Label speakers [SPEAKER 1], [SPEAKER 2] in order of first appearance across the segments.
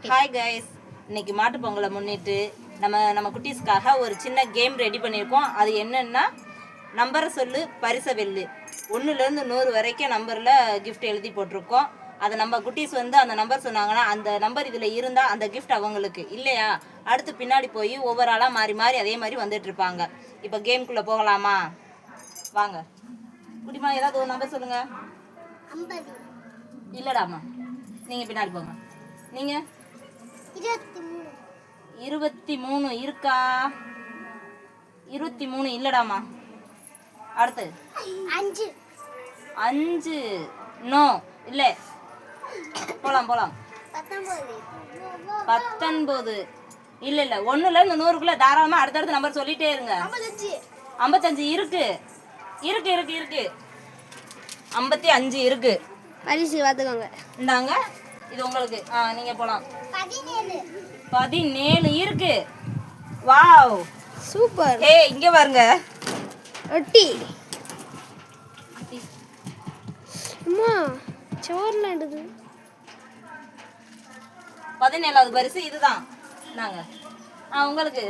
[SPEAKER 1] Hi guys, இன்னைக்கு மாட்டு பொங்கலை முன்னிட்டு நம்ம குட்டீஸ்க்காக ஒரு சின்ன கேம் ரெடி பண்ணியிருக்கோம். அது என்னன்னா, நம்பரை சொல்லு பரிசை வெல்லு. 1லேருந்து 100 வரைக்கும் நம்பரில் கிஃப்ட் எழுதி போட்டிருக்கோம். அதை நம்ம குட்டீஸ் வந்து அந்த நம்பர் சொன்னாங்கன்னா அந்த நம்பர் இதில் இருந்தால் அந்த கிஃப்ட் அவங்களுக்கு, இல்லையா அடுத்து பின்னாடி போய் ஒவ்வொரு ஆளாக மாறி மாறி அதே மாதிரி வந்துட்டு இருப்பாங்க. இப்போ கேம்குள்ளே போகலாமா? வாங்க குட்டிமா, ஏதாவது ஒரு நம்பர் சொல்லுங்க. இல்லடாமா, நீங்கள் பின்னாடி போங்க. நீங்கள் 23 இருக்கா? 23 இல்லடாமா. அடுத்து 5 நோ இல்லை. போலாம் 19 இல்லை 1லேருந்து 100க்குள்ள தாராளமாக அடுத்தடுத்து நம்பர் சொல்லிட்டே இருங்க. 55 இருக்கு. 55 இருக்கு.
[SPEAKER 2] பரிசு பார்த்துக்கோங்க.
[SPEAKER 1] இந்தாங்க, இது உங்களுக்கு. நீங்க போலாம். 17 இருக்கு. Wow,
[SPEAKER 2] super.
[SPEAKER 1] இங்க பாருங்க.
[SPEAKER 2] ரொட்டி அம்மா சோர்ல எடுது.
[SPEAKER 1] 17வது பரிசு இதுதான். நாங்க உங்களுக்கு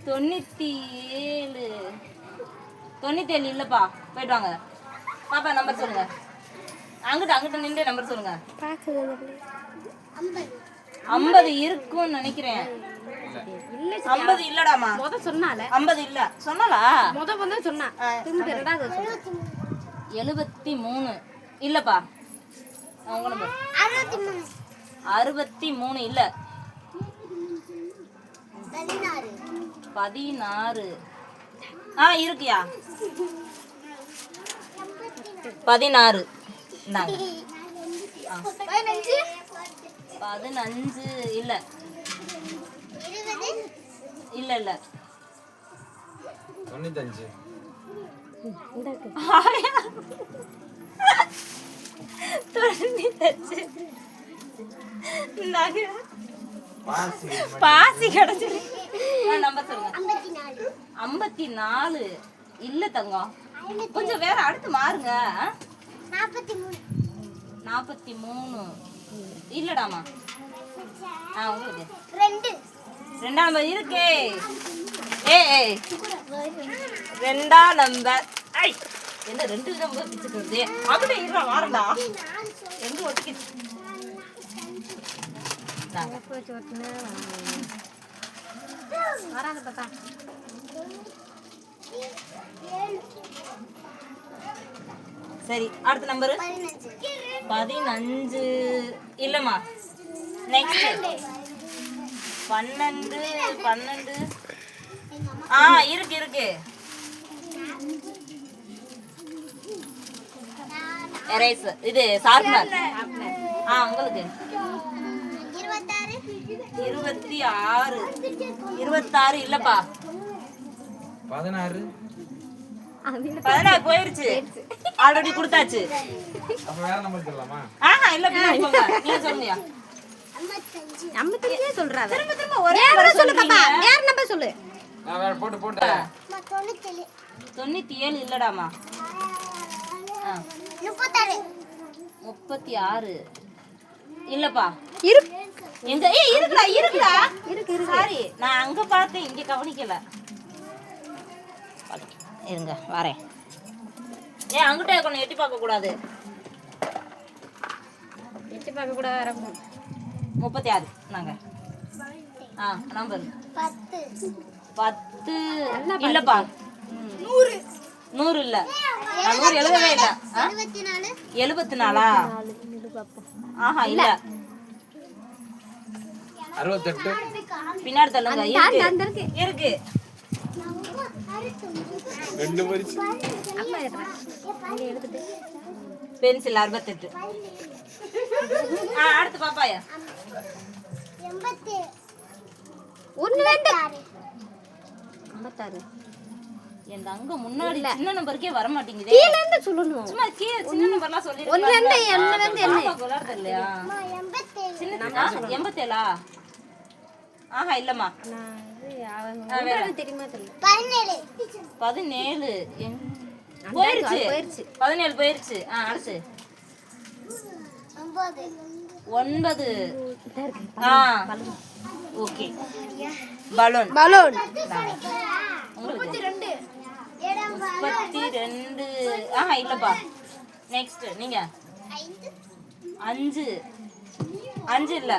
[SPEAKER 1] 97 இல்லப்பா. போயிட்டு வாங்க பாப்பா. நம்பர் சொல்லுங்க. அங்கிட்ட நின்று நம்பர் சொல்லுங்க. 50 இருக்கும்னு நினைக்கிறேன். 50 இல்லடாமா.
[SPEAKER 2] முத சொன்னால
[SPEAKER 1] 50 இல்ல. சொன்னாலா?
[SPEAKER 2] முத சொன்னா.
[SPEAKER 1] 73 இல்லப்பா. உங்க நம்பர் 63 இல்ல. 16 இருக்கியா? 16 இந்தாங்க. 15 இல்ல.
[SPEAKER 3] 95
[SPEAKER 1] பாசி கிடைச்சிரு. நம்பர் சொல்லுங்க. 54 இல்ல தங்கம். கொஞ்சம் வேற அடுத்து மாறுங்க. 43 இல்லடாமா. உங்களுக்கு 2ஆம் நம்பர் இருக்கே. ரெண்டாம் நம்பர். என்ன 2 நம்பர் பிச்சுக்கிறது? அப்படியே இருடா, வாரண்டா. எங்க ஒட்டிக்கிச்சு?
[SPEAKER 2] வராங்க தாத்தா.
[SPEAKER 1] சரி, அடுத்த நம்பர் 15 இல்லம்மா. நெக்ஸ்ட் 12 இருக்கு. எரேஸ் இது ஷார்ப்னர். உங்களுக்கு 26 இல்லப்பா.
[SPEAKER 3] 16
[SPEAKER 1] போயிருச்சு. ஆல்ரெடி கொடுத்தாச்சு.
[SPEAKER 3] அப்ப வேற நம்பர் சொல்லலாமா?
[SPEAKER 1] இல்ல பின்னாடி போங்க. நீங்க சொல்லுங்க.
[SPEAKER 2] 55 சொல்றாத.
[SPEAKER 1] திரும்ப ஒரே
[SPEAKER 2] நம்பர் சொல்லு பாப்பா. வேற நம்பர் சொல்லு.
[SPEAKER 3] நான் வேற போட்டு
[SPEAKER 1] 97 இல்லடாமா. 36 இல்லப்பா. எங்க இருக்குடா. சாரி, நான் அங்க பார்த்தேன், இங்க கவனிக்கல. இருங்க வரேன். அங்கிட்ட கொஞ்சம் எட்டி பார்க்க கூடாது.
[SPEAKER 2] எட்டி பார்க்க கூட இருக்கும்.
[SPEAKER 1] 36 நாங்க. நம்பர் 10 இல்லப்பா. 100 இல்ல. நான் 100 எழுதவே இல்ல. 74 இல்ல.
[SPEAKER 3] 68
[SPEAKER 1] பின்னாடி தள்ளுங்க. இருக்கு.
[SPEAKER 3] 2 பரிசு.
[SPEAKER 2] அம்மா ஏத்துறேன். அங்க எடுத்துட்டு
[SPEAKER 1] பென்சில் 68. அடுத்து பாப்பாயா. 56 என் தங்க முன்னாடி சின்ன நம்பருக்கே வர மாட்டேங்குதே.
[SPEAKER 2] கீழ இருந்து சொல்லணும்.
[SPEAKER 1] சும்மா சின்ன நம்பர்லாம் சொல்லி
[SPEAKER 2] 1 2 என்ன
[SPEAKER 1] இல்லையா? 87 இல்லம்மா.
[SPEAKER 2] தெரியுமா தெரியல.
[SPEAKER 1] 17 போயிருச்சு. 17 போயிருச்சு. அடுத்து 9. ஆ ஓகே. Balloon
[SPEAKER 2] balloon.
[SPEAKER 1] உங்களுக்கு 32. இல்லப்பா. நெக்ஸ்ட் நீங்க 5. 5 இல்ல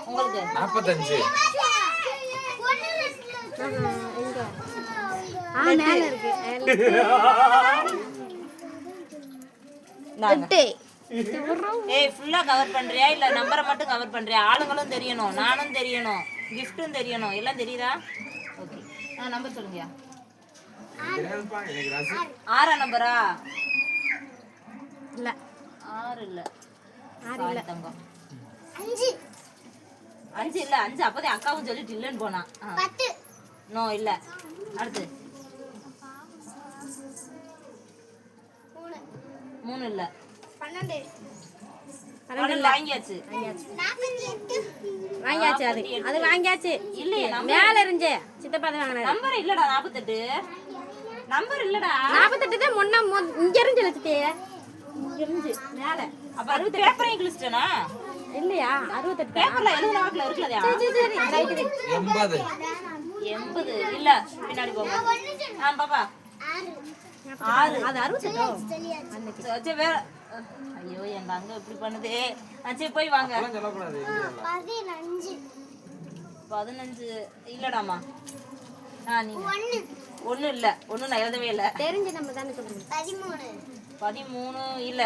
[SPEAKER 1] உங்களுக்கு
[SPEAKER 3] 45.
[SPEAKER 2] மேல இருக்கு.
[SPEAKER 1] நாங்க
[SPEAKER 2] 8.
[SPEAKER 1] ஏய் ஃபுல்லா கவர் பண்றியா இல்ல நம்பரை மட்டும் கவர் பண்றியா? ஆளுங்களும் தெரியணும், நானும் தெரியணும், கிஃப்ட்டும் தெரியணும், எல்லாம் தெரியுதா? ஓகே. நம்பர் சொல்லுங்கயா.
[SPEAKER 3] தெரியாதுப்பா, எனக்கு ராசி.
[SPEAKER 1] 6 நம்பரா?
[SPEAKER 2] இல்ல
[SPEAKER 1] 6 இல்ல.
[SPEAKER 2] 6 இல்ல.
[SPEAKER 1] தங்கம் 5 இல்ல. 5 அப்பதே அக்காவும் சொல்லிட்டு இல்லன்னு போனா. 10. நோ இல்ல. அடுத்து 3 இல்ல. 12 வாங்கியாச்சு.
[SPEAKER 2] வாங்கியாச்சு. அது வாங்கியாச்சு.
[SPEAKER 1] இல்லையே
[SPEAKER 2] மேல இருந்துச்சு. சித்தப்பா தான் வாங்கினாரு.
[SPEAKER 1] நம்பர் இல்லடா. 48 நம்பர் இல்லடா.
[SPEAKER 2] 48 தான் முன்ன இங்க இருந்து சித்தி. இங்க இருந்து மேல.
[SPEAKER 1] அப்ப 60 பேப்பரை இங்கிலீஷ்டனா?
[SPEAKER 2] இல்லையா 68
[SPEAKER 1] பேப்பர்ல எழுதுன வாக்குல இருக்குலயா?
[SPEAKER 2] சரி ரைட்.
[SPEAKER 3] 80.
[SPEAKER 1] 80 இல்ல. பின்னாடி போங்க. பாப்பா 6.
[SPEAKER 2] அது 68.
[SPEAKER 1] சரி வேற. ஐயோ எங்க அங்க இப்படி பண்ணுதே. சரி போய் வாங்க.
[SPEAKER 3] அதெல்லாம் சொல்லக்கூடாது.
[SPEAKER 1] 15 இல்லடாமா. நீங்க 1 இல்ல. 1 நான் எழுதவே இல்ல.
[SPEAKER 2] தெரிஞ்ச நம்ம தானே சொல்றோம்.
[SPEAKER 1] 13 இல்ல.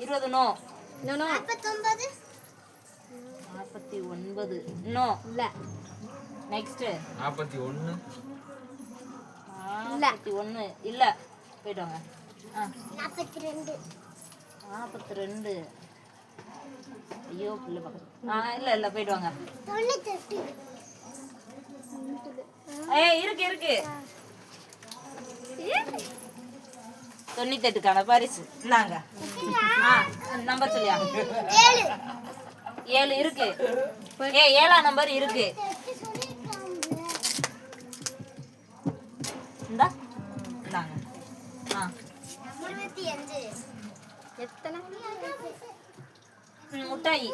[SPEAKER 1] 20 நோ.
[SPEAKER 2] No no.
[SPEAKER 1] 49 நோ
[SPEAKER 2] இல்ல.
[SPEAKER 1] நெக்ஸ்ட்
[SPEAKER 3] 41.
[SPEAKER 1] 41 இல்ல. போய்ட்டு வாங்க. 42. ஐயோ புள்ள பக்கத்து. இல்ல இல்ல போய்ட்டு வாங்க. 98. இருக்கு 98க்கான பரிசு இந்தாங்க. நம்பர் சொல்லியா? 7 இருக்கு. 7ஆம் நம்பர் இருக்கு. இந்தா இந்தாங்க.
[SPEAKER 2] எத்தனை?
[SPEAKER 1] முட்டாய்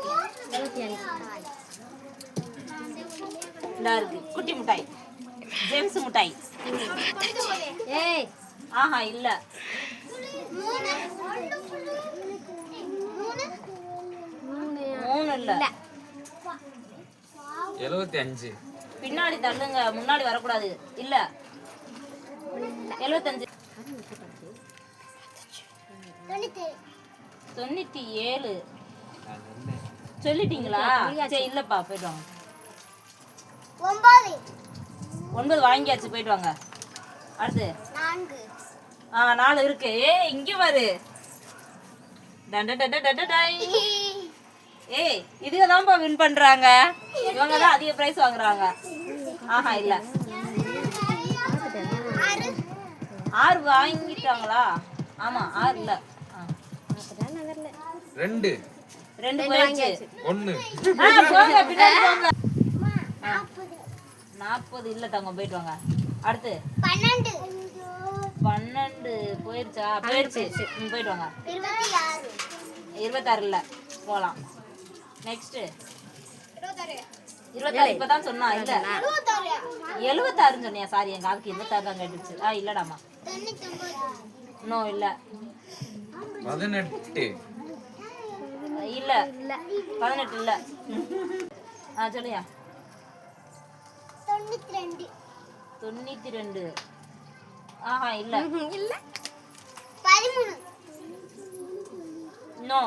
[SPEAKER 2] 25.
[SPEAKER 1] இந்தா இருக்கு. குட்டி முட்டாய். ஜேம்ஸ் முட்டாய்.
[SPEAKER 2] ஏய்
[SPEAKER 1] இல்ல. 3 இல்ல.
[SPEAKER 3] 75.
[SPEAKER 1] பின்னாடி தள்ளுங்க, முன்னாடி வரக்கூடாது. இல்ல 75. 97 சொல்லிட்டீங்களா? சரி இல்லப்பா போயிட்டு வாங்க. 9 வாங்கியாச்சு. போயிட்டு வாங்க. அடுத்து 4 இருக்கு. இங்க பாரு. இதுக தான்ப்பா வின் பண்றாங்க. இவங்க தான் அதிக பிரைஸ் வாங்குறாங்க. இல்ல 6 வாங்கிட்டாங்களா? ஆமா 6 இல்ல.
[SPEAKER 3] 2.
[SPEAKER 1] 2 போயிடுச்சு.
[SPEAKER 3] 1.
[SPEAKER 1] போங்க பின்னாடி போங்க. 40 இல்ல தங்கம். போயிட்டு வாங்க. அடுத்து 12 போயிருச்சா? போயிருச்சு. போயிட்டு வாங்க. 26 இல்ல. போலாம். நெக்ஸ்ட் 26 இப்பதான் சொன்னா. இல்ல 76 சொன்னியா? சாரி எங்க ஆளுக்கு 26 தான் கேட்டுச்சு. இல்லடாமா. நோ இல்ல.
[SPEAKER 3] 18.
[SPEAKER 1] இல்ல 18 இல்ல. சொல்லுயா. 92. இல்ல.
[SPEAKER 2] இல்ல.
[SPEAKER 1] 13. நோ.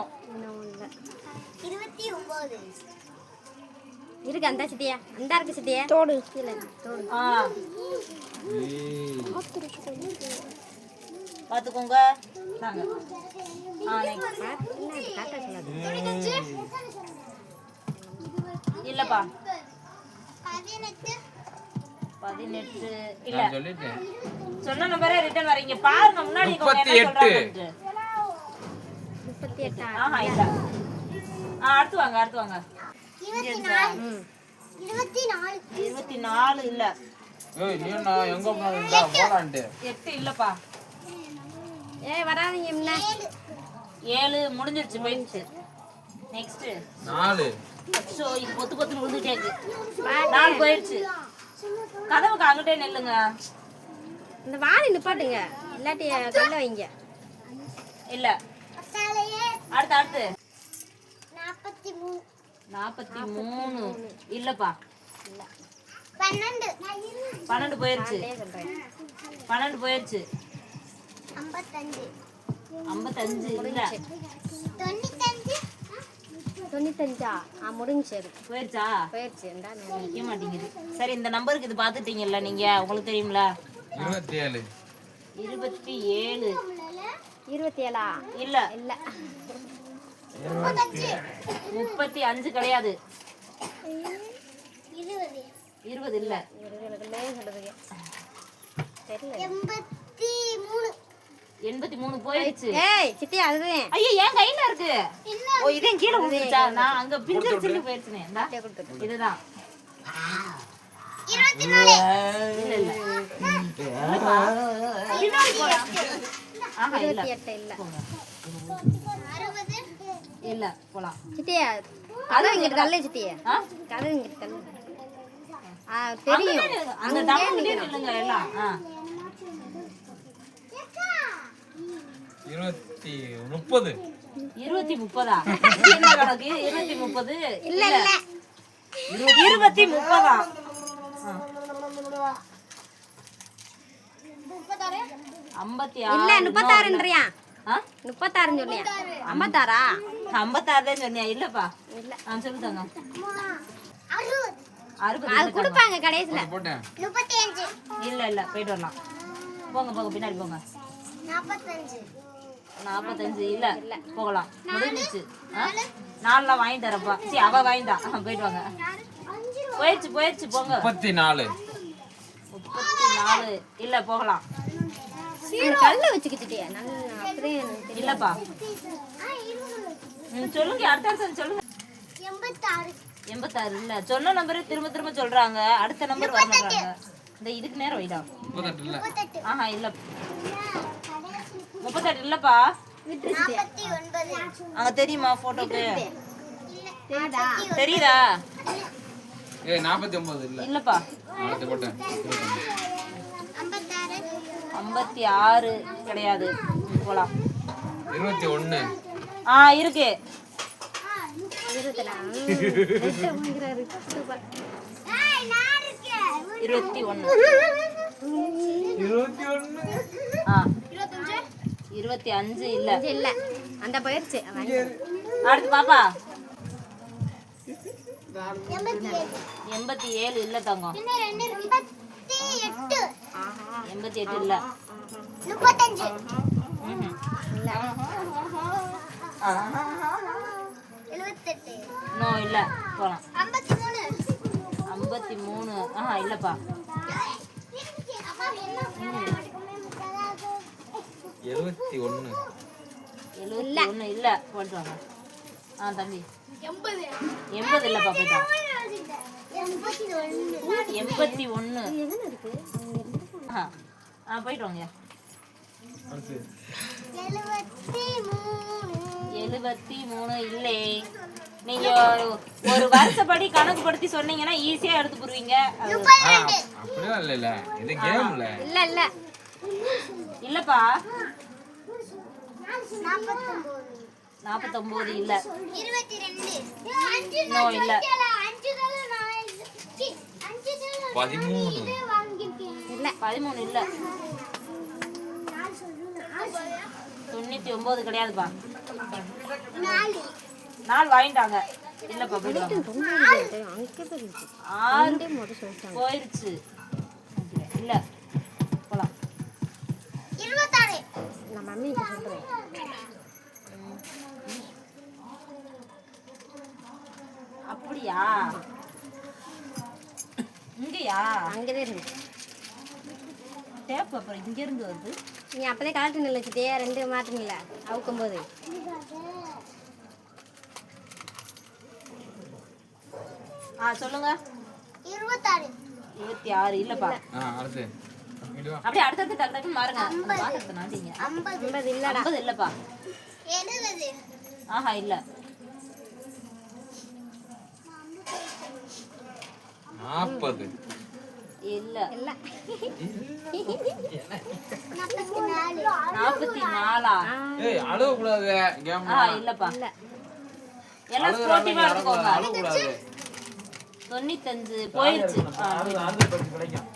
[SPEAKER 2] இருக்கு அந்த சித்தியா. அந்த இருக்கு சித்தியா. தோடு. இல்ல தோடு.
[SPEAKER 1] பாத்துக்கோங்க. நாங்க இல்லப்பா. 18 இல்ல.
[SPEAKER 3] சொல்லிட்டேன்.
[SPEAKER 1] சொன்ன நம்பரே ரிட்டர்ன் வரீங்க பாருங்க. முன்னாடி
[SPEAKER 3] 38.
[SPEAKER 2] 38.
[SPEAKER 1] இல்ல. அடுத்து வாங்க. அடுத்து வாங்க. 24 இல்ல.
[SPEAKER 3] ஏய் நீ நான் எங்க போறேன்டா போறான்டே.
[SPEAKER 1] 8 இல்லப்பா.
[SPEAKER 2] ஏய் வராதீங்க முன்ன.
[SPEAKER 1] 7 முடிஞ்சிருச்சு போயிடுச்சு. நெக்ஸ்ட்
[SPEAKER 3] 4
[SPEAKER 1] ஸோ இது பொத்து பொத்துன்னு விழுந்துட்டே இருக்கு. 4 போயிடுச்சு. கதவுக்கு அங்கிட்டே நில்லுங்க.
[SPEAKER 2] இந்த வாணி நிப்பாட்டுங்க, இல்லாட்டி கல்ல வைங்க.
[SPEAKER 1] இல்ல அடுத்து 43 இல்லப்பா. 12 போயிருச்சு. 12 போயிருச்சு. 55 இல்ல.
[SPEAKER 2] 95 முடிஞ்சு
[SPEAKER 1] போயிருச்சா?
[SPEAKER 2] போயிடுச்சு.
[SPEAKER 1] நிக்க மாட்டேங்குது. சரி இந்த நம்பருக்கு இது பாத்துட்டீங்கல்ல நீங்க, உங்களுக்கு தெரியும்ல?
[SPEAKER 3] 27
[SPEAKER 1] 27
[SPEAKER 2] 27
[SPEAKER 1] இல்ல.
[SPEAKER 2] இல்ல
[SPEAKER 1] 35 கிடையாது. 20 இல்ல. 83 போயிடுச்சு.
[SPEAKER 2] ஏய் சித்தி அதுதான்.
[SPEAKER 1] ஐயோ என் கையில இருக்கு. ஓ இதே கீழ விழுந்துச்சா? நான் அங்க பிஞ்சர் சில்லு போயிடுச்சுனே. இந்தா இதுதான். 24 இல்ல இல்ல. ஆஹா இல்ல.
[SPEAKER 2] 28 இல்ல.
[SPEAKER 1] இல்ல போலாம்.
[SPEAKER 2] சித்தியா கதவு இங்கிட்டு தள்ளு சித்தியா. கதவு இங்கிட்டு தள்ளு. தெரியும்.
[SPEAKER 1] அந்த டம்ளர்லயே நில்லுங்க எல்லாம்.
[SPEAKER 3] 30
[SPEAKER 1] 20 என்ன கணக்கு? 20
[SPEAKER 2] இல்ல இல்ல
[SPEAKER 1] 20 30 56
[SPEAKER 2] இல்ல 36ன்றியா? 36 சொன்னியா? 56
[SPEAKER 1] 56 சொன்னியா? இல்லப்பா
[SPEAKER 2] இல்ல.
[SPEAKER 1] சொல்லுதாங்க.
[SPEAKER 2] 60 அது
[SPEAKER 1] 60
[SPEAKER 2] கொடுப்பாங்க கடைசில.
[SPEAKER 3] போட்டேன்.
[SPEAKER 1] இல்ல இல்ல போயிட்டு வரலாம். போங்க போங்க பின்னாடி போங்க. 45 இல்ல. போகலாம். முடிஞ்சிச்சு. 4 வாங்கிட்டு வரப்பா. சரி அவ வாங்கிட்டா. போயிட்டு வாங்க. போயிடுச்சு போங்க.
[SPEAKER 3] 34
[SPEAKER 1] இல்ல போகலாம்.
[SPEAKER 2] கல்ல வச்சுக்கிட்டியா? நல்ல அப்படியே
[SPEAKER 1] இல்லப்பா. சொல்லுங்க அடுத்த சொல்லுங்க. 86 இல்ல. சொன்ன நம்பரே திரும்ப திரும்ப சொல்றாங்க. அடுத்த நம்பர் வர மாட்டாங்க. இந்த இதுக்கு நேரம் வைடா.
[SPEAKER 3] 38 இல்ல.
[SPEAKER 1] ஆஹா இல்ல. 38 இல்லப்பா. அங்க தெரியுமா போட்டோக்கு? தெரியுதா?
[SPEAKER 3] ஏய் 49 இல்ல.
[SPEAKER 1] இல்லப்பா.
[SPEAKER 3] அடுத்து போட்டேன்.
[SPEAKER 1] 56 கிடையாது. போலாம்.
[SPEAKER 3] 21
[SPEAKER 1] இருக்கு. 21 25 இல்ல.
[SPEAKER 2] இல்ல அந்த போயிடுச்சு.
[SPEAKER 1] அடுத்து பாப்பா. 87 இல்ல தங்கம். 88 இல்ல.
[SPEAKER 2] 35 இல்ல.
[SPEAKER 1] 78 நோ இல்ல. போலாம். 53 இல்லப்பா.
[SPEAKER 3] 71
[SPEAKER 1] இல்ல. போட்டு வாங்க. தம்பி 80 இல்லப்பா. போயிட்டா. 81 போயிட்டு வாங்க. 73 இல்லை. நீங்க ஒரு வருஷப்படி கணக்கு படுத்தி சொன்னீங்கன்னா ஈஸியா எடுத்து போடுவீங்க.
[SPEAKER 3] அப்படியே இல்ல. இது கேம்ல.
[SPEAKER 2] இல்ல இல்ல
[SPEAKER 1] இல்லப்பா. 49 இல்ல. 22 நோ இல்ல.
[SPEAKER 3] 13
[SPEAKER 2] இல்ல.
[SPEAKER 1] 13 இல்ல. 99 கிடையாதுப்பா. 4 வாங்கிட்டாங்க. இல்லப்பா. போயிடுவாங்க. 6 போயிருச்சு. இல்ல போலாம். 26
[SPEAKER 2] நான் மம்மி சொல்றேன்.
[SPEAKER 1] அப்படியா? இங்கயா?
[SPEAKER 2] அங்கதான் இருக்கு.
[SPEAKER 1] டேப் அப்புறம் இங்க இருந்து வருது.
[SPEAKER 2] நீ அப்பதே காட்டு நிலச்சிட்டியா? 2 மாட்டுங்கள அவுக்கும் போது.
[SPEAKER 1] சொல்லுங்க. 26 இல்லப்பா.
[SPEAKER 3] அடுத்து
[SPEAKER 1] அப்படியே அடுத்தடுத்து டக்கு டக்குன்னு மாறுங்க. 50 இல்லடா. 50 இல்லப்பா. ஆஹா இல்ல
[SPEAKER 3] 40
[SPEAKER 1] இல்ல
[SPEAKER 2] இல்ல
[SPEAKER 1] 44.
[SPEAKER 3] ஏய் அழுவ கூடாது கேம்
[SPEAKER 1] இல்லப்பா
[SPEAKER 2] இல்ல
[SPEAKER 1] எல்லாம் ஸ்போர்ட்டிவா எடுத்துக்கோங்க.
[SPEAKER 3] அழுவ கூடாது
[SPEAKER 1] 95 போயிருச்சு.
[SPEAKER 3] அது பத்தி கிடைக்கும்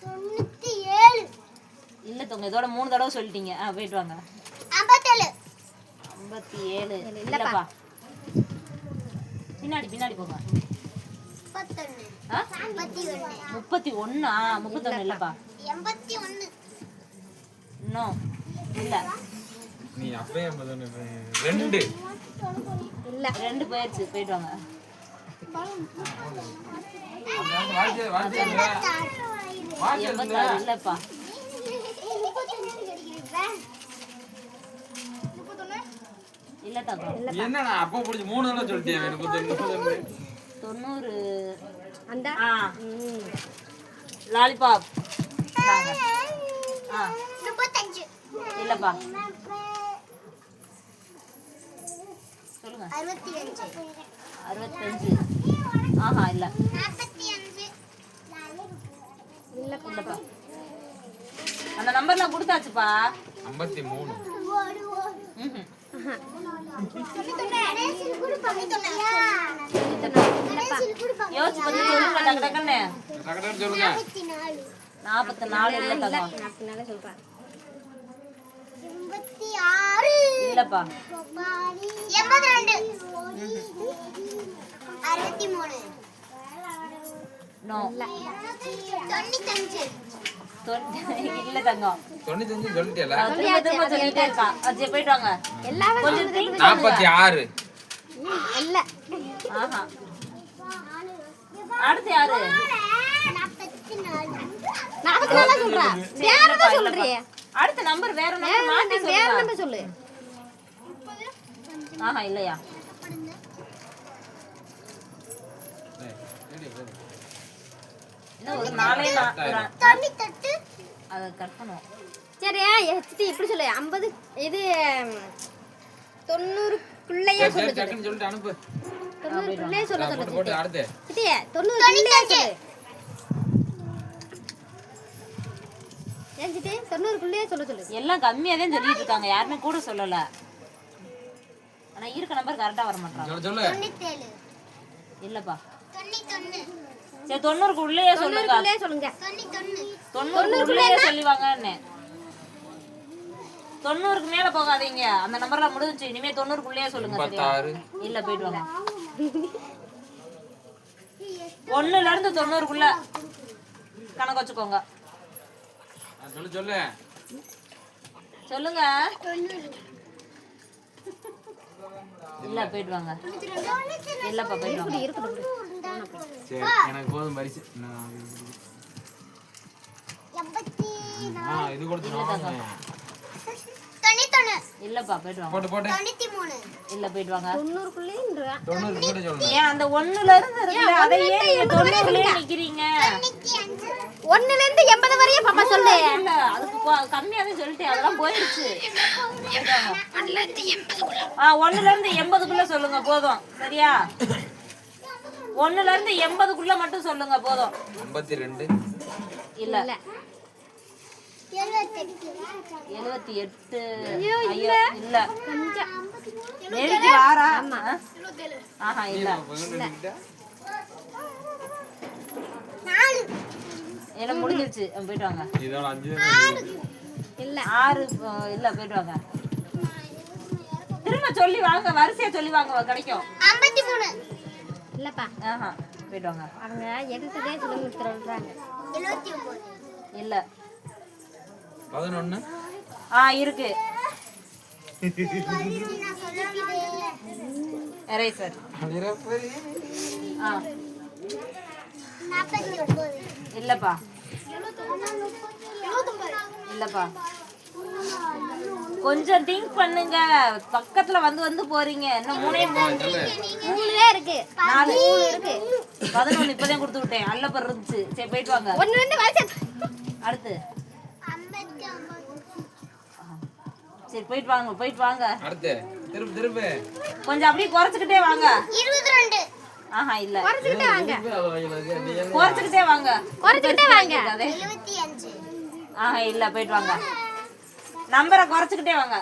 [SPEAKER 4] 97
[SPEAKER 1] இல்ல தோங்க இதோட 3 தடவை சொல்லிட்டீங்க. போயிட்டு வாங்க.
[SPEAKER 4] 57
[SPEAKER 1] 57 இல்லப்பா. பின்னாடி போங்க.
[SPEAKER 4] 31
[SPEAKER 1] ஆ?
[SPEAKER 4] 31
[SPEAKER 1] 31. 31 இல்லப்பா.
[SPEAKER 4] 81
[SPEAKER 1] இன்னும் இல்ல
[SPEAKER 3] நீ அப்பயே 2
[SPEAKER 2] இல்ல
[SPEAKER 1] 2 போயிருச்சு. போயிட்டு வாங்க.
[SPEAKER 3] வாட்ச்
[SPEAKER 1] 86 இல்லப்பா. இல்ல தாக்கா.
[SPEAKER 3] என்னடா அப்ப புடிச்சு 3 தடவை சொல்லிட்டியா
[SPEAKER 1] 90.
[SPEAKER 2] அந்த
[SPEAKER 1] லாலிபாப் தாங்க.
[SPEAKER 4] 35
[SPEAKER 1] இல்லப்பா சொல்லுங்க.
[SPEAKER 4] 65
[SPEAKER 1] 65. இல்ல
[SPEAKER 4] 45
[SPEAKER 1] இல்லப்பா. அந்த நம்பர்லாம் கொடுத்தாச்சுப்பா.
[SPEAKER 3] 53
[SPEAKER 1] ம்ஹும். யோசிச்சு பார்த்து சொல்லுங்க டக்கு டக்குன்னு.
[SPEAKER 3] டக்குனு சொல்லுங்க
[SPEAKER 1] 44 இல்ல தாங்க.
[SPEAKER 2] அப்படினால சொல்றேன்
[SPEAKER 4] 86
[SPEAKER 1] இல்லப்பா
[SPEAKER 4] 82 63
[SPEAKER 1] நோ.
[SPEAKER 4] 95
[SPEAKER 1] இல்ல தங்கம்.
[SPEAKER 3] 95 சொல்லிட்டியல
[SPEAKER 1] திரும்ப சொல்லிட்டே இருக்கா. சரி போயிட்டு வாங்க.
[SPEAKER 2] எல்லாமே
[SPEAKER 1] கொஞ்சம் think
[SPEAKER 3] 46
[SPEAKER 2] இல்ல
[SPEAKER 1] ஆஹா. அடுத்து யாரு?
[SPEAKER 2] 44 சொல்றேன் வேற என்ன சொல்றியே
[SPEAKER 1] அடுத்த நம்பர் வேற நம்பர் மாத்தி
[SPEAKER 2] வேற
[SPEAKER 1] சொல்லுங்க.
[SPEAKER 2] என்ன சொல்லு
[SPEAKER 1] இல்லையா இன்னும் ஒரு 4 அதை கட்டணும்.
[SPEAKER 2] சரி சித்தி இப்படி சொல்லு 50 இது 90க்குள்ளேயே சொல்லு சொல்லு
[SPEAKER 3] டக்குனு சொல்லிட்டு அனுப்பு
[SPEAKER 2] 90க்குள்ளேயே சொல்ல சொல்லு
[SPEAKER 3] போட்டு அடுத்து
[SPEAKER 2] சித்தி 90க்குள்ளேயே சொல்லு ஏன் சித்தி 90க்குள்ளேயே சொல்ல சொல்லு
[SPEAKER 1] எல்லாம் கம்மியா தான் சொல்லிட்டு இருக்காங்க. யாருமே கூட சொல்லல. ஆனா இருக்க நம்பர் கரெக்டா வர மாட்டாங்க.
[SPEAKER 3] சொல்லு
[SPEAKER 4] 97
[SPEAKER 1] இல்லப்பா.
[SPEAKER 4] 91
[SPEAKER 1] சரி 90க்கு உள்ளேயே சொல்லுங்க.
[SPEAKER 2] 90க்குள்ளேயே சொல்லுங்க
[SPEAKER 4] 91
[SPEAKER 1] 90க்கு உள்ளேயே சொல்லிவாங்கன்னு. 90க்கு மேல போகாதீங்க. அந்த நம்பர்லாம் முடிஞ்சுச்சு. இனிமே 90க்கு உள்ளேயே சொல்லுங்க. சரியா?
[SPEAKER 3] 56
[SPEAKER 1] இல்ல போயிட்டு வாங்க. 1ல இருந்து 90க்குள்ள கணக்கு வச்சுக்கோங்க.
[SPEAKER 3] சொல்லு
[SPEAKER 1] சொல்லுங்க. இல்ல போயிட்டு வாங்க. இல்லப்பா போயிட்டு வாங்க.
[SPEAKER 3] சரி எனக்கு போதும் பரிசு இது கொடுத்து
[SPEAKER 4] 91
[SPEAKER 1] இல்லப்பா போயிட்டு வாங்க.
[SPEAKER 3] போட்டு
[SPEAKER 4] 93
[SPEAKER 1] இல்ல போயிட்டு வாங்க.
[SPEAKER 2] 90க்குள்ளேன்ற
[SPEAKER 3] 90 கூட சொல்லு
[SPEAKER 1] ஏன் அந்த 1ல இருந்து இருக்குல்ல அதையே நீங்க 90க்குள்ளே நிக்கிறீங்க.
[SPEAKER 2] 1ல இருந்து 80 வரையும் பாப்பா சொல்லு
[SPEAKER 1] இல்ல அதுக்கு கம்மியாவே சொல்லிட்டேன். அதெல்லாம் போயிடுச்சு. 1ல இருந்து 80க்குள்ள சொல்லுங்க போதும். சரியா? 1ல இருந்து 80க்குள்ள மட்டும் சொல்லுங்க போதும்.
[SPEAKER 3] 52
[SPEAKER 1] இல்ல
[SPEAKER 2] இல்ல
[SPEAKER 1] 78.
[SPEAKER 2] ஐயோ,
[SPEAKER 1] ஐயோ இல்ல
[SPEAKER 2] கொஞ்சம்
[SPEAKER 1] நெருங்கி வாரா. இல்ல எல்லாம் முடிஞ்சிருச்சு. போயிட்டு வாங்க.
[SPEAKER 3] இதோட 5
[SPEAKER 2] இல்ல
[SPEAKER 1] 6 இல்ல போயிட்டு வாங்க. திரும்ப சொல்லி வாங்க. வரிசையா சொல்லி வாங்க கிடைக்கும்.
[SPEAKER 4] 53
[SPEAKER 2] இல்லப்பா
[SPEAKER 1] போயிட்டு வாங்க.
[SPEAKER 2] அவங்க எடுத்ததே சொல்லுங்க சொல்றாங்க
[SPEAKER 4] 79
[SPEAKER 1] இல்ல
[SPEAKER 3] 11
[SPEAKER 1] இருக்கு. எரேசர்
[SPEAKER 4] 49
[SPEAKER 1] இல்லப்பா. இல்லப்பா கொஞ்சம் திங்க் பண்ணுங்க. பக்கத்துல வந்து போறீங்க. இன்னும்
[SPEAKER 2] 3 இருக்கு
[SPEAKER 1] 4
[SPEAKER 2] இருக்கு
[SPEAKER 1] 11 இப்பதான் கொடுத்து விட்டேன். அல்லப்பர் இருந்துச்சு. சரி போயிட்டு வாங்க.
[SPEAKER 2] 1 2 வரிசை
[SPEAKER 1] அடுத்து சரி போயிட்டு வாங்க
[SPEAKER 3] அடுத்து திருப்பு
[SPEAKER 1] கொஞ்சம் அப்படியே குறைச்சிக்கிட்டே வாங்க
[SPEAKER 4] 22
[SPEAKER 1] ஆஹா இல்ல
[SPEAKER 2] குறைச்சிக்கிட்டே வாங்க
[SPEAKER 1] குறைச்சிக்கிட்டே வாங்க
[SPEAKER 4] 75
[SPEAKER 1] ஆஹா இல்ல போயிட்டு வாங்க நம்பரை குறைச்சிக்கிட்டே வாங்க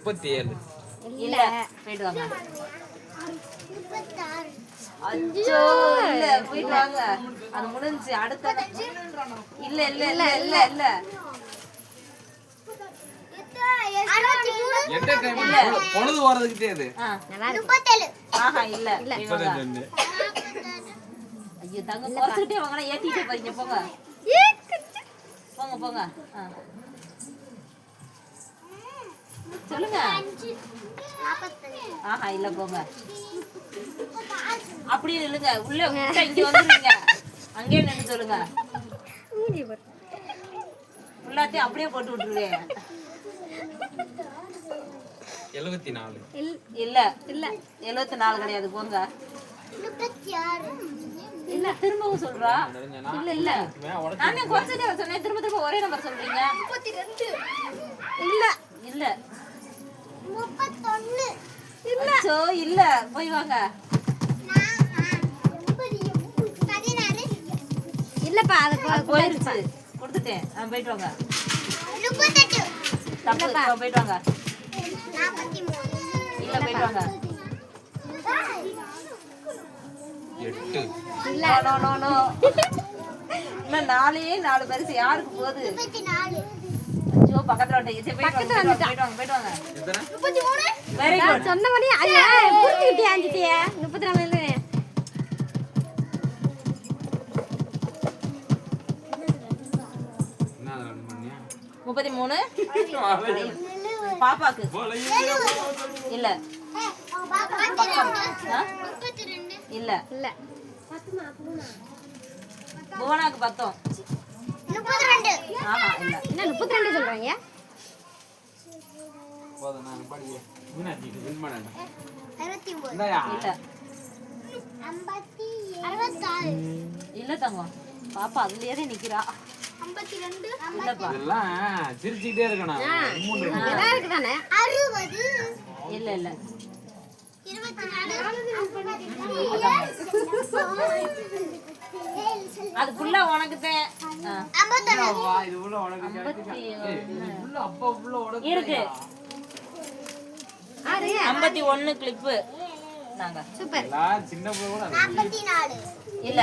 [SPEAKER 3] 37
[SPEAKER 1] இல்ல போயிட்டு வாங்க
[SPEAKER 4] 36
[SPEAKER 1] அச்சோ இல்ல போயிட்டு வாங்க அது முடிஞ்சு அடுத்த இல்ல இல்ல இல்ல இல்ல இல்ல
[SPEAKER 4] 63
[SPEAKER 3] எட்ட டைம் பொழுது போறதுக்கிட்டே அது
[SPEAKER 1] ஆ,
[SPEAKER 4] 37
[SPEAKER 1] ஆஹா இல்ல போய் வாங்க. ஐயோ தங்க குறைச்சிக்கிட்டே வாங்க ஏத்திட்டே போறீங்க போங்க போங்க போங்க ஆ. சொல்லுங்க
[SPEAKER 4] 45
[SPEAKER 1] ஆஹா இல்ல போங்க அப்படியே நில்லுங்க உள்ள விட்டா இங்க வந்துருங்க அங்கேயே நின்று சொல்லுங்க
[SPEAKER 2] மூஞ்சி பாரு.
[SPEAKER 1] எல்லாத்தையும் அப்படியே போட்டு விட்டுருவேன்
[SPEAKER 3] 74
[SPEAKER 1] இல்ல இல்ல 74 கிடையாது போங்க
[SPEAKER 4] 36
[SPEAKER 1] இல்ல திரும்பவும் சொல்றா இல்ல இல்ல நானே குறைச்சிட்டே சொன்னேன் திரும்ப திரும்ப ஒரே நம்பர் சொல்றீங்க
[SPEAKER 4] 32
[SPEAKER 1] இல்ல இல்ல
[SPEAKER 4] 31
[SPEAKER 1] அச்சோ இல்ல போய் வாங்க
[SPEAKER 4] 16
[SPEAKER 2] இல்லப்பா அது
[SPEAKER 1] போயிருச்சு கொடுத்துட்டேன் போயிட்டு வாங்க
[SPEAKER 4] 38
[SPEAKER 1] தப்பு போயிட்டு வாங்க
[SPEAKER 4] 43
[SPEAKER 1] இல்ல போயிட்டு வாங்க
[SPEAKER 3] 8
[SPEAKER 2] இல்ல
[SPEAKER 1] நோ நோ நோ இன்னும் 4 பரிசு யாருக்கு போகுது
[SPEAKER 4] 34
[SPEAKER 1] ஐயோ பக்கத்துல வந்துட்டீங்க சரி போயிட்டு வாங்க
[SPEAKER 3] எத்தனை
[SPEAKER 4] 33
[SPEAKER 1] வெரி குட்
[SPEAKER 2] சொன்ன மாதிரி ஐயா புரிஞ்சுக்கிட்டே ஆஞ்சிட்டியே 34
[SPEAKER 3] என்ன ரன் பண்ணியா
[SPEAKER 1] 33 பாப்பாக்கு இல்ல ஆ? இல்ல
[SPEAKER 2] இல்ல
[SPEAKER 1] புவனாக்கு 10
[SPEAKER 4] 32
[SPEAKER 1] ஆஹா இல்ல
[SPEAKER 2] என்ன 32 சொல்றீங்க
[SPEAKER 3] போதும் நான் படிக்கிறேன் மீனாட்சி வின் பண்ணேன்
[SPEAKER 4] 69
[SPEAKER 3] இந்தாயா
[SPEAKER 1] இல்ல
[SPEAKER 4] 66
[SPEAKER 1] இல்ல தங்கம் பாப்பா அதுலயே தான் நிக்கிறா
[SPEAKER 4] 52
[SPEAKER 1] இல்லப்பா
[SPEAKER 3] இதெல்லாம் சிரிச்சுக்கிட்டே இருக்கணும் மூணு இருக்கு.
[SPEAKER 2] எல்லாம் இருக்குதானே
[SPEAKER 4] 60
[SPEAKER 1] இல்ல இல்ல
[SPEAKER 4] 24
[SPEAKER 1] அதுக்குள்ள உனக்கு தான்
[SPEAKER 4] 51
[SPEAKER 3] வா, இது உள்ள உனக்கு கிடைக்குது. ஏய், இது உள்ள அப்பா உள்ள உனக்கு
[SPEAKER 1] இருக்கு
[SPEAKER 2] ஆறு
[SPEAKER 1] 51 கிளிப்பு நாங்க
[SPEAKER 2] சூப்பர்
[SPEAKER 3] எல்லாம் சின்ன பிள்ளை கூட அது.
[SPEAKER 4] 44
[SPEAKER 1] இல்ல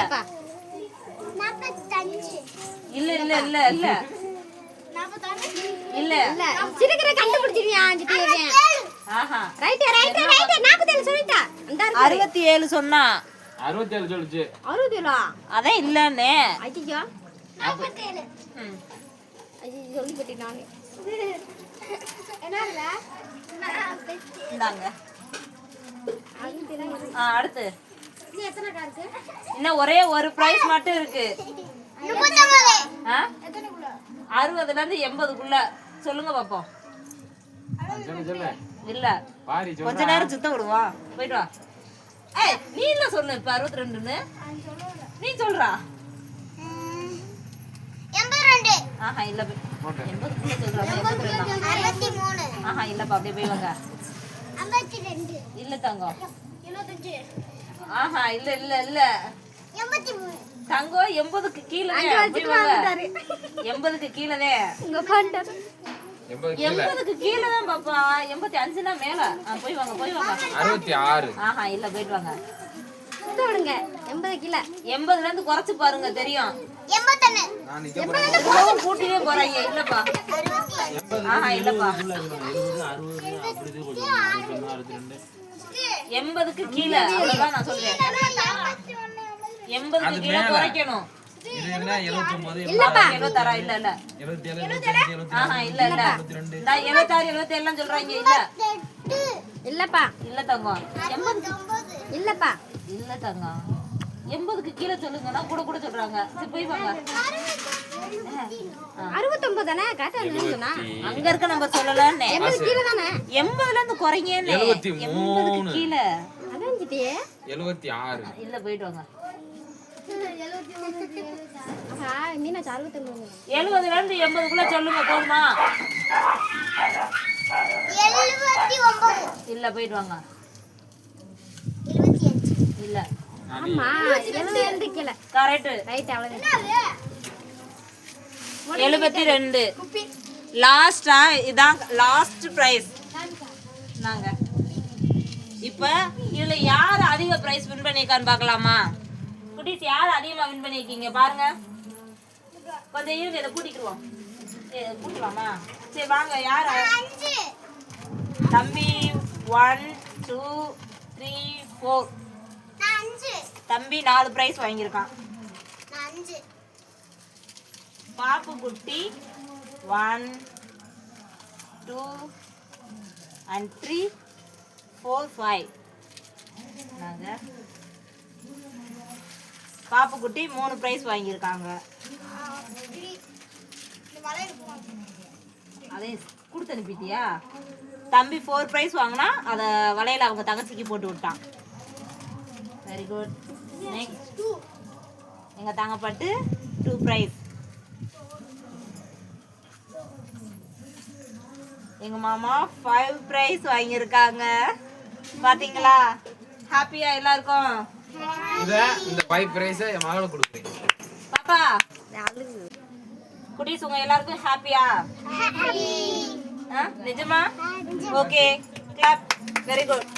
[SPEAKER 4] 45
[SPEAKER 1] இல்ல இல்ல இல்ல இல்ல
[SPEAKER 4] 46
[SPEAKER 1] இல்ல
[SPEAKER 2] இல்ல சிறுகிற கண்டுபிடிச்சிருவியா ஆஞ்சிட்டியே
[SPEAKER 1] ஆஹா
[SPEAKER 2] ரைட் 47 சொல்லிட்டா அந்த
[SPEAKER 1] 67 சொன்னா
[SPEAKER 3] 67 சொல்லுச்சு
[SPEAKER 2] 60
[SPEAKER 1] அதான் இல்லன்னே
[SPEAKER 2] ஐயோ
[SPEAKER 4] 47
[SPEAKER 1] ம்.
[SPEAKER 2] ஐயோ சொல்லி பட்டி நானே
[SPEAKER 4] என்னல
[SPEAKER 1] இந்தாங்க அடுத்து
[SPEAKER 4] நீ எத்தனை கார் இருக்கு
[SPEAKER 1] இன்னும் ஒரே ஒரு பிரைஸ் மட்டும் இருக்கு
[SPEAKER 4] 39
[SPEAKER 1] ஆ?
[SPEAKER 4] எத்தனைக்குள்ள
[SPEAKER 1] 60ல இருந்து 80க்குள்ள சொல்லுங்க பாப்போம்
[SPEAKER 3] சொல்லு சொல்லு
[SPEAKER 1] இல்ல
[SPEAKER 3] பாரி
[SPEAKER 1] கொஞ்ச
[SPEAKER 3] சொல்லு
[SPEAKER 1] நேரம் சுத்த விடுவா போயிட்டு வா ஏய் நீ இல்ல சொன்ன இப்ப 62ன்னு நீ சொல்றா
[SPEAKER 4] 82
[SPEAKER 1] ஆஹா இல்ல
[SPEAKER 3] போட்டு
[SPEAKER 1] 80க்குள்ள சொல்றாங்க 82
[SPEAKER 4] 63
[SPEAKER 1] ஆஹா இல்லப்பா அப்படியே போய் வாங்க
[SPEAKER 4] 52
[SPEAKER 1] இல்ல தங்கம்
[SPEAKER 4] 75
[SPEAKER 1] ஆஹா இல்ல இல்ல இல்ல
[SPEAKER 4] 83
[SPEAKER 1] தங்கம் 80க்கு கீழே
[SPEAKER 2] அங்க வச்சுட்டு வந்துட்டாரு
[SPEAKER 1] 80க்கு கீழே
[SPEAKER 2] உங்க பாண்டாரு
[SPEAKER 3] 80 கீழே
[SPEAKER 1] 80க்கு கீழே தான் பாப்பா 85னா மேல போய் வாங்க
[SPEAKER 3] 66
[SPEAKER 1] ஆஹா இல்ல போயிட்டு வாங்க
[SPEAKER 2] சுத்த விடுங்க 80 கிலோ
[SPEAKER 1] 80ல இருந்து குறைச்சு பாருங்க தெரியும்
[SPEAKER 4] 81
[SPEAKER 3] நான் நிக்க போறேன்
[SPEAKER 1] இவ்வளவு கூட்டியே போறாங்க இல்லப்பா
[SPEAKER 4] 65
[SPEAKER 1] ஆஹா இல்லப்பா
[SPEAKER 3] 62
[SPEAKER 1] 80க்கு கீழே அவ்வளவுதான் நான் சொல்றேன் 80க்கு கீழே குறைக்கணும்
[SPEAKER 3] இது என்ன 79
[SPEAKER 2] இல்லப்பா
[SPEAKER 1] 76 இல்ல இல்ல
[SPEAKER 3] 77 78
[SPEAKER 1] ஆஹா இல்ல இல்ல இந்த 76 77 எல்லாம் சொல்றாங்க இல்ல
[SPEAKER 4] 8
[SPEAKER 2] இல்லப்பா
[SPEAKER 1] இல்ல தங்கம்
[SPEAKER 4] 89
[SPEAKER 2] இல்லப்பா
[SPEAKER 1] இல்ல தங்கம் 80க்கு கீழே சொல்லுங்கன்னா கூட கூட சொல்றாங்க சரி போய் வாங்க
[SPEAKER 2] 69 தானே கரெக்டா சொன்னா
[SPEAKER 1] அங்க இருக்க நம்ம சொல்லலாம்னே
[SPEAKER 2] 80 கிலோ தானே
[SPEAKER 1] 80ல இருந்து குறைங்கன்னு 80க்கு கீழே
[SPEAKER 2] அதான் கிட்டே
[SPEAKER 3] 76
[SPEAKER 1] இல்ல போயிட்டு வாங்க
[SPEAKER 2] மீனாட்சி 69.
[SPEAKER 1] 70லேருந்து 80க்குள்ள சொல்லுங்க போதுமா?
[SPEAKER 4] 79.
[SPEAKER 1] இல்ல போயிட்டு வாங்க.
[SPEAKER 4] 75.
[SPEAKER 1] இல்ல
[SPEAKER 2] ஆமா 72 கீழே
[SPEAKER 1] கரெக்ட்.
[SPEAKER 2] ரைட் அவ்வளவு
[SPEAKER 1] 72. லாஸ்டா இதான் லாஸ்ட் பிரைஸ் நாங்க. இப்போ இதுல யார் அதிக பிரைஸ் வின் பண்ணிருக்கான்னு பார்க்கலாமா? குட்டீஸ் யார் அதிகமா வின் பண்ணிருக்கீங்க பாருங்க. கொஞ்சம் இருங்க, இதை கூட்டிக்குவோம். கூட்டலாமா? சரி வாங்க. யார்?
[SPEAKER 4] 5.
[SPEAKER 1] தம்பி 1 2 3 4.
[SPEAKER 4] நான் 5.
[SPEAKER 1] தம்பி 4 பிரைஸ் வாங்கியிருக்கான்.
[SPEAKER 4] நான் 5.
[SPEAKER 1] பாப்பு குட்டி 1 2 and 3 4 5. நாங்க பாப்பு குட்டி 3 பிரைஸ் வாங்கியிருக்காங்க. அதே கொடுத்து அனுப்பிட்டியா? தம்பி 4 பிரைஸ் வாங்கினா அதை வளையல அவங்க தங்கச்சிக்கு போட்டு விட்டான். Very good. நெக்ஸ்ட் எங்க தங்கப்பட்டு 2 பிரைஸ். எங்க மாமா 5 பிரைஸ் வாங்கியிருக்காங்க. பாத்தீங்களா? ஹாப்பியா எல்லாருக்கும்?
[SPEAKER 3] இந்த 5 பிரைஸ் என் மகளுக்கு கொடுக்குறேன்.
[SPEAKER 1] பாப்பா குட்டீஸ் உங்க எல்லாருக்கும் ஹாப்பியா? நிஜமா? Okay clap. Very good.